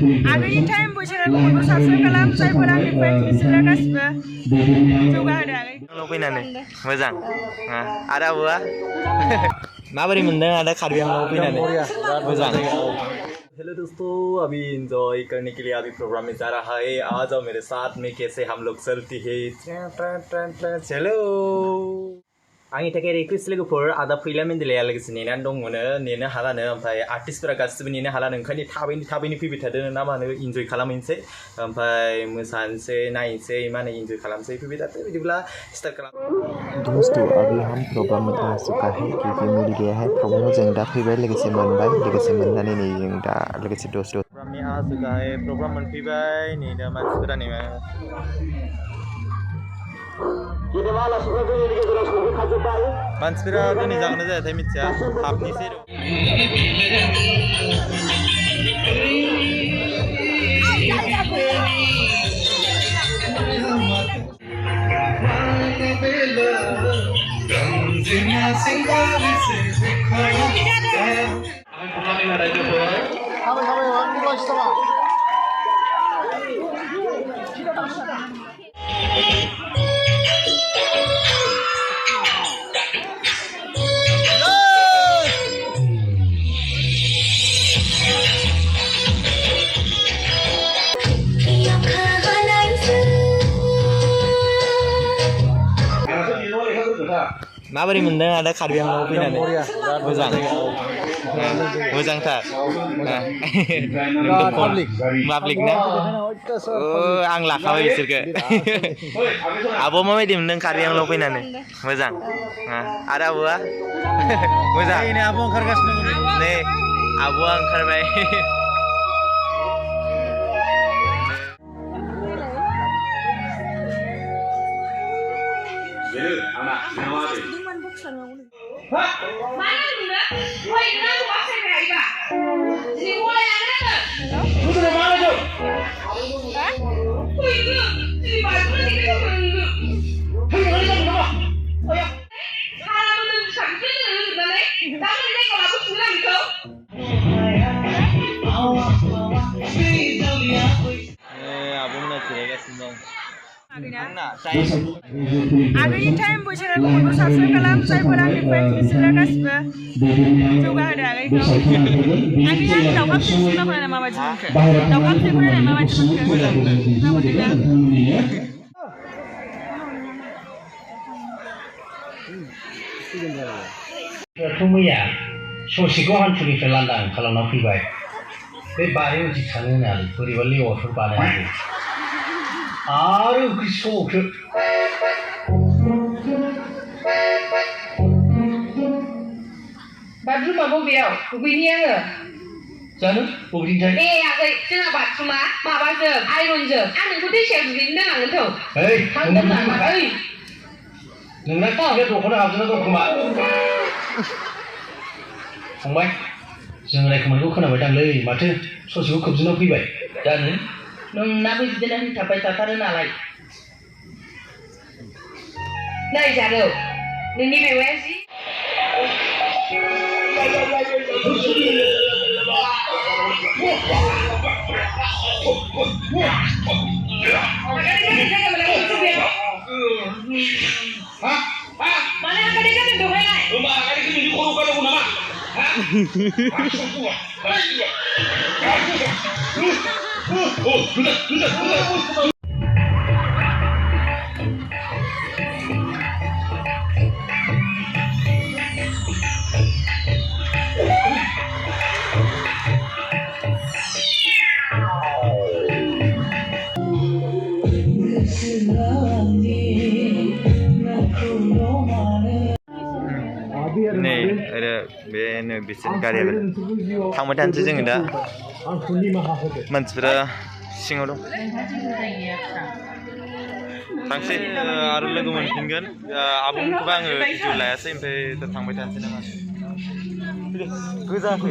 आगोलनि टाइम बैसोरखौ बयबो साबस्क्राइब खालाम जायफोर आंनि फ्रेन्ड्स बिसोरो गासिबो जौगाहोदो आगै फैनानै मोजां आरो आब'आ माबोरै मोनदों आदा कार्बि आंलंआव फैनानै मोजां हेलो दोस्तों अभी इंजॉय करने के लिए अभी प्रोग्राम में जा रहा है आ जाओ मेरे साथ में कैसे हम लोग चलती है चलो आंनि थाखाय रिक्वेस्ट लोगोफोर आदा फैला मेन्देलाया लोगोसे नेनानै दङनो नेनो हालानो ओमफ्राय आर्टिस्टफोरा गासिबो नेनो हालानो ओंखायनो थाबैनो फैबाय थादों ना मा होनो इन्जय खालामहैनोसै ओमफ्राय मोसानोसै नायनोसै मा होनो इन्जय खालामनोसै फैबाय थादो बिदिब्ला स्टार्ट खालाम दोस्तों अभी हम प्रोग्राम में आ चुका है क्योंकि मिल गया है प्रॉब्लम जों दा फैबाय लोगोसे मोननानै नै जों दा लोगोसे दस प्रोग्राम में आ चुका है प्रोग्राम मोनफैबाय नै दा मानसिफोरा नै मानसिफोरा दिनै जागोन ना जायाथाय मिथिया हाबनोसै माबोरै मोनदों आदा कार्बि आंलंआव फैनानै मोजां मोजांथार पाब्लिक ना आं लाखाबाय बिसोरखौ आब' माबायदि मोनदों कार्बि आंलंआव फैनानै मोजां आरो आब'आ मोजां आब' ओंखारगासिनो नै आब'आ ओंखारबाय आगोलनि टाइम बैसोरखौ बयबो साबस्क्राइब खालाम जायफोर आंनि फ्रेन्ड्स बिसोरो गासिबो जौगाहोदो आगैखौ आंनि दाउखा फिल्मखौ नायना माबायदि मोनखो दाउखा फिल्मखौ नायना माबायदि मोनखो मैया ससेखौ हान्थुनिफ्राय लांदां खालामना फैबाय बे बारि उनथिं थाङो होननानै बोरैबा लेवारफोर बानायनांगौ आरो ओंख्रि संखो बाथरुमा बबेयाव दुगैनि आङो जानो बबेनिफ्राय ए आगै जोंना बाथरुमा माबाजों आइरनजों आं नोंखौ दैसायाव दुगैनो नाङामोनथ' थांगोन नामा ओइ नोंना खिया दख'ना हाबजोबना दं खोमा फंबाय जों रायखोमानायखौ खोनाबाय दांलै माथो ससेखौ खोबजोबना फैबाय जानो नोंनाबो बिदिनो होनथाबबाय थाथारो नालाय नै जारौ नोंनि बेवाया जि mana yang tadi kan itu helai rumah kali ini di korukan aku nama sudah नै आरो बेनो बिसोरनि गारिया थांबाय थानोसै जोङो दा मानसिफोरा सिङाव दं थांसै आरो लोगो मोनफिनगोन आब'मोनखौबो आङो भिडिअ लायासै ओमफ्राय दा थांबाय थानोसै नामा गोजाखै